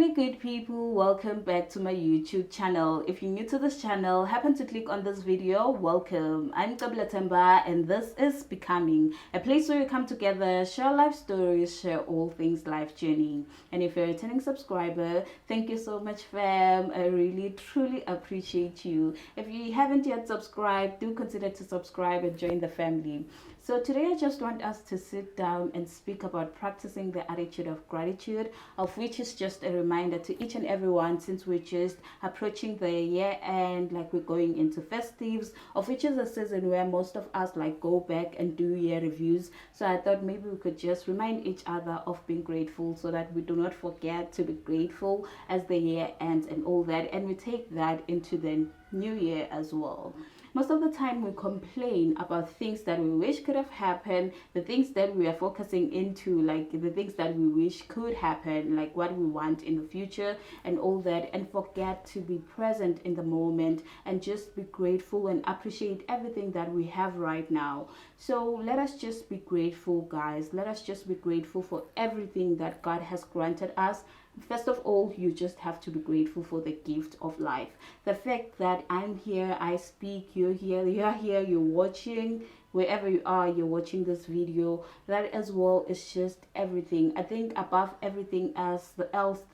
Morning, good people. Welcome back to my YouTube channel. If you're new to this channel, happen to click on this video, welcome. I'm Cebile, and this is Becoming, a place where we come together, share life stories, share all things life journey. And if you're a returning subscriber, thank you so much, fam. I really truly appreciate you. If you haven't yet subscribed, do consider to subscribe and join the family. So today I just want us to sit down and speak about practicing the attitude of gratitude, of which is just a reminder to each and everyone, since we're just approaching the year end, like we're going into festives, of which is a season where most of us like go back and do year reviews. So I thought maybe we could just remind each other of being grateful so that we do not forget to be grateful as the year ends and all that, and we take that into the new year as well. Most of the time we complain about things that we wish could have happened, the things that we are focusing into, like the things that we wish could happen, like what we want in the future and all that, and forget to be present in the moment and just be grateful and appreciate everything that we have right now. So let us just be grateful, guys. Let us just be grateful for everything that God has granted us. First of all, you just have to be grateful for the gift of life. The fact that I'm here, I speak, you're here, you're watching, wherever you are, you're watching this video, that as well is just everything. I think above everything else,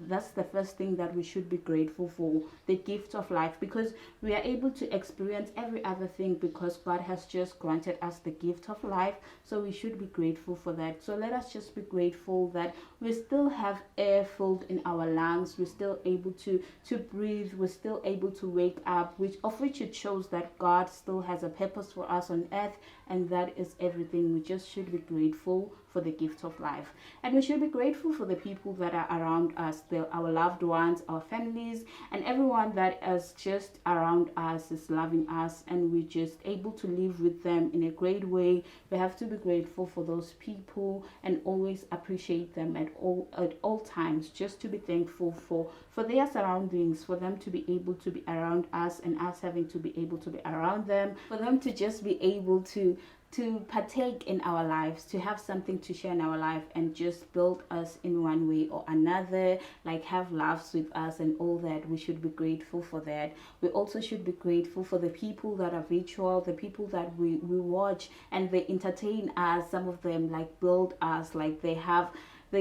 that's the first thing that we should be grateful for, the gift of life, because we are able to experience every other thing because God has just granted us the gift of life. So we should be grateful for that. So let us just be grateful that we still have air filled in our lungs, we're still able to breathe, we're still able to wake up, which it shows that God still has a purpose for us on earth, and that is everything. We just should be grateful for the gift of life, and we should be grateful for the people that are around us, our loved ones, our families, and everyone that is just around us is loving us, and we're just able to live with them in a great way. We have to be grateful for those people and always appreciate them at all times, just to be thankful for their surroundings, for them to be able to be around us and us having to be able to be around them, for them to just be able to partake in our lives, to have something to share in our life and just build us in one way or another, like have laughs with us and all that. We should be grateful for that. We also should be grateful for the people that are virtual, the people that we watch and they entertain us. Some of them like build us, like they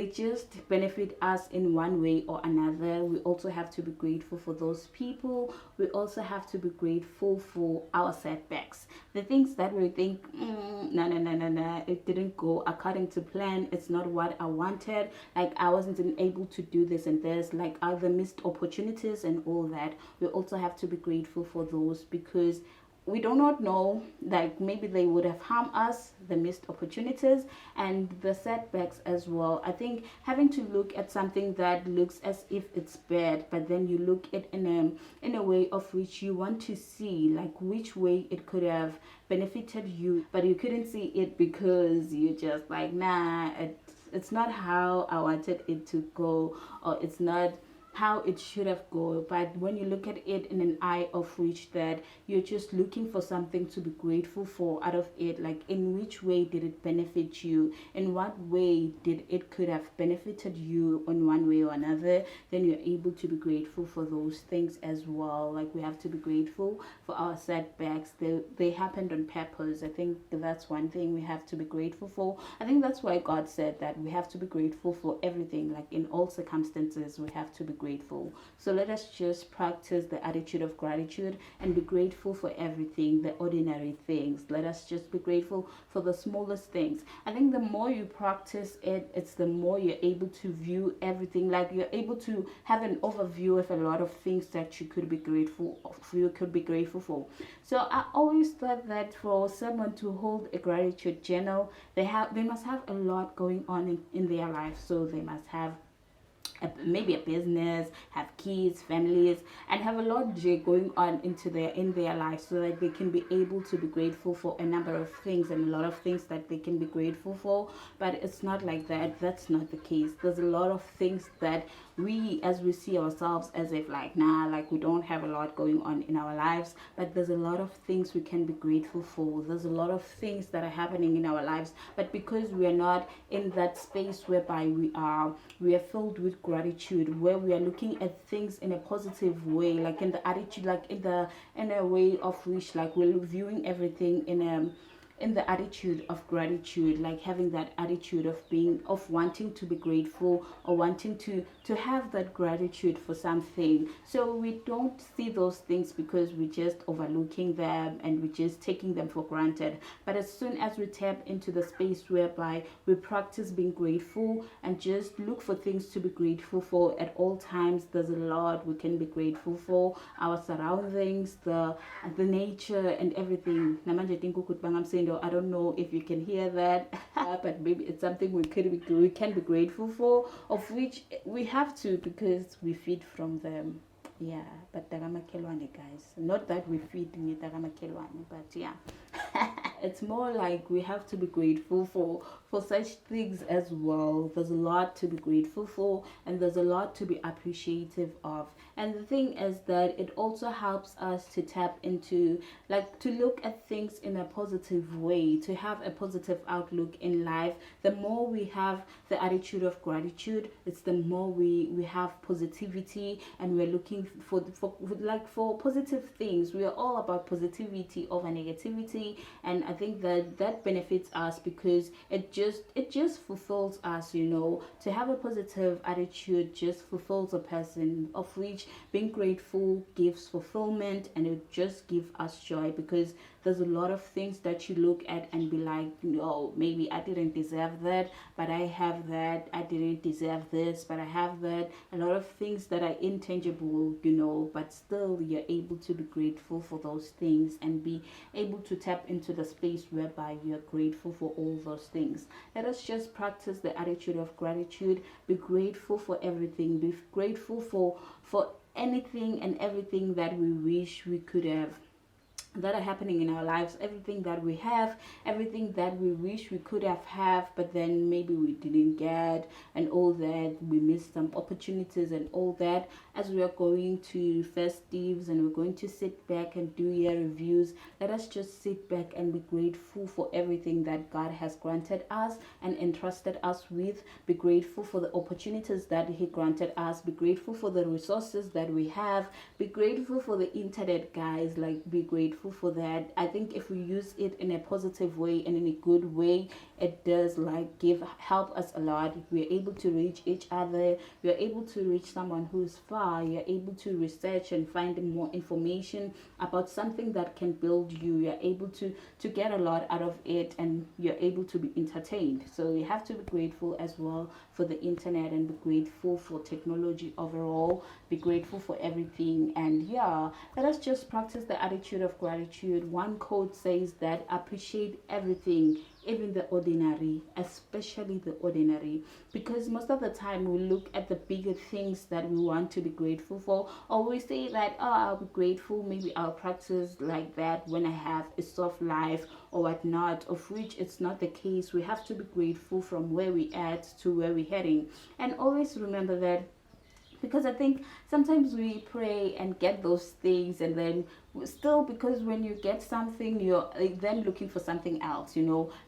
just benefit us in one way or another. We also have to be grateful for those people. We also have to be grateful for our setbacks, the things that we think, no, it didn't go according to plan, it's not what I wanted, like I wasn't able to do this and this, like other missed opportunities and all that. We also have to be grateful for those, because we do not know, like maybe they would have harmed us, the missed opportunities and the setbacks as well. I think having to look at something that looks as if it's bad, but then you look at in a way of which you want to see, like which way it could have benefited you, but you couldn't see it because you just like, nah, it's not how I wanted it to go, or it's not how it should have gone. But when you look at it in an eye of which that you're just looking for something to be grateful for out of it, like in which way did it benefit you, in what way did it could have benefited you in one way or another, then you're able to be grateful for those things as well. Like we have to be grateful for our setbacks. They happened on purpose. I think that's one thing we have to be grateful for. I think that's why God said that we have to be grateful for everything, like in all circumstances we have to be grateful. So let us just practice the attitude of gratitude and be grateful for everything, the ordinary things. Let us just be grateful for the smallest things. I think the more you practice it, it's the more you're able to view everything, like you're able to have an overview of a lot of things that you could be grateful for. So I always thought that for someone to hold a gratitude journal, they must have a lot going on in their life. So they must have maybe a business, have kids, families, and have a lot going on in their lives, so that they can be able to be grateful for a number of things and a lot of things that they can be grateful for. But it's not like that. That's not the case. There's a lot of things that we see ourselves as if like, nah, like we don't have a lot going on in our lives, but there's a lot of things we can be grateful for. There's a lot of things that are happening in our lives, but because we are not in that space whereby we are filled with gratitude, where we are looking at things in a positive way, like in the attitude, like in a way of which, like, we're viewing everything in the attitude of gratitude, like having that attitude of wanting to be grateful, or wanting to have that gratitude for something. So we don't see those things because we're just overlooking them and we're just taking them for granted. But as soon as we tap into the space whereby we practice being grateful and just look for things to be grateful for at all times, there's a lot we can be grateful for. Our surroundings, the nature and everything. Namanje tinkuku bangam saying, I don't know if you can hear that, but maybe it's something we can be grateful for, of which we have to, because we feed from them. Yeah, but tagamakelwane, guys. Not that we feed me tagamakelwane, but yeah. It's more like we have to be grateful for such things as well. There's a lot to be grateful for, and there's a lot to be appreciative of. And the thing is that it also helps us to tap into, like, to look at things in a positive way, to have a positive outlook in life. The more we have the attitude of gratitude, it's the more we have positivity, and we're looking for positive things. We are all about positivity over negativity, and I think that benefits us, because it just fulfills us, to have a positive attitude just fulfills a person, of which being grateful gives fulfillment, and it just gives us joy, because there's a lot of things that you look at and be like, no, maybe I didn't deserve that, but I have that. I didn't deserve this, but I have that. A lot of things that are intangible, but still you're able to be grateful for those things and be able to tap into the space whereby you're grateful for all those things. Let us just practice the attitude of gratitude. Be grateful for everything. Be grateful for anything and everything that we wish we could have, that are happening in our lives, everything that we have, everything that we wish we could have, but then maybe we didn't get, and all that. We missed some opportunities and all that. As we are going to festives and we're going to sit back and do year reviews, let us just sit back and be grateful for everything that God has granted us and entrusted us with. Be grateful for the opportunities that He granted us. Be grateful for the resources that we have. Be grateful for the internet, guys. Like, be grateful for that. I think if we use it in a positive way and in a good way, it does help us a lot. We're able to reach each other. We're able to reach someone who's far. You're able to research and find more information about something that can build you. You're able to get a lot out of it, and you're able to be entertained. So you have to be grateful as well for the internet, and be grateful for technology overall. Be grateful for everything. And yeah, let us just practice the attitude of gratitude. One quote says that appreciate everything, even the ordinary, especially the ordinary, because most of the time we look at the bigger things that we want to be grateful for, or we say that, oh, I'll be grateful, maybe I'll practice like that when I have a soft life or whatnot, of which it's not the case. We have to be grateful from where we at to where we're heading, and always remember that, because I think sometimes we pray and get those things, and then still, because when you get something, you're then looking for something else,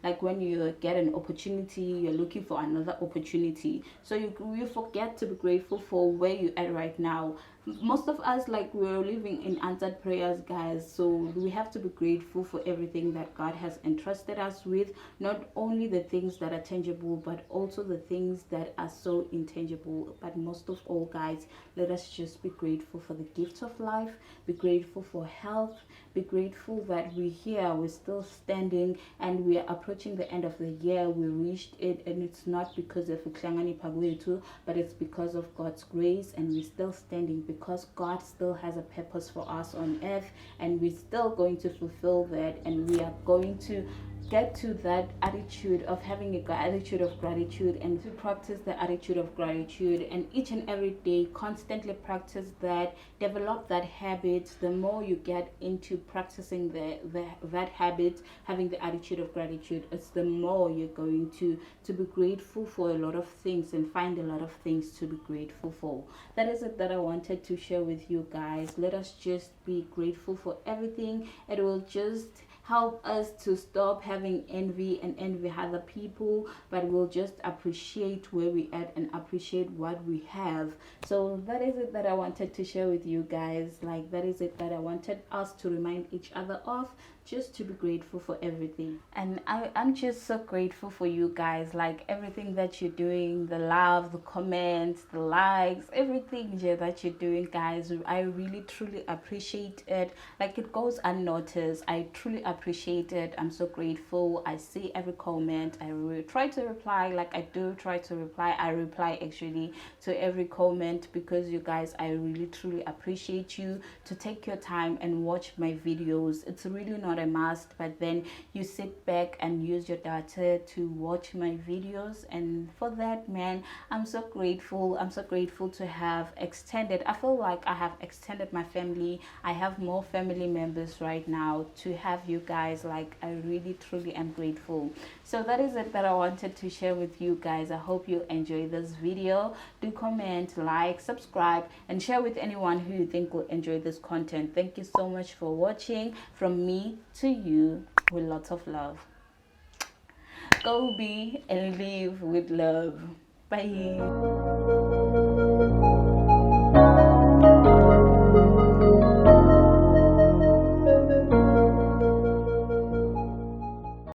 like when you get an opportunity, you're looking for another opportunity. So you forget to be grateful for where you're at right now. Most of us, like, we're living in answered prayers, guys. So we have to be grateful for everything that God has entrusted us with, not only the things that are tangible, but also the things that are so intangible. But most of all, guys, let us just be grateful for the gift of life. Be grateful for health. Be grateful that we're here, we're still standing, and we are approaching the end of the year. We reached it, and it's not because of Uklangani Pagwetu, but it's because of God's grace, and we're still standing because God still has a purpose for us on earth, and we're still going to fulfill that, and we are going to get to that attitude of having a attitude of gratitude, and to practice the attitude of gratitude, and each and every day constantly practice that, develop that habit. The more you get into practicing that habit, having the attitude of gratitude, it's the more you're going to be grateful for a lot of things and find a lot of things to be grateful for. That is it that I wanted to share with you guys. Let us just be grateful for everything. It will just help us to stop having envy and envy other people, but we'll just appreciate where we at and appreciate what we have. So that is it that I wanted to share with you guys. Like, that is it that I wanted us to remind each other of, just to be grateful for everything. And I'm just so grateful for you guys, like everything that you're doing, the love, the comments, the likes, everything that you're doing, guys. I really truly appreciate it. Like, it goes unnoticed. I truly appreciate it. I'm so grateful. I see every comment. I try to reply. Like, I do try to reply. I reply actually to every comment, because you guys, I really truly appreciate you to take your time and watch my videos. It's really not a must, but then you sit back and use your data to watch my videos, and for that, man, I'm so grateful. I'm so grateful to have extended, I feel like I have extended my family. I have more family members right now. To have you guys, like, I really truly am grateful. So that is it that I wanted to share with you guys. I hope you enjoy this video. Do comment, like, subscribe, and share with anyone who you think will enjoy this content. Thank you so much for watching. From me to you, with lots of love. Go be and live with love. Bye.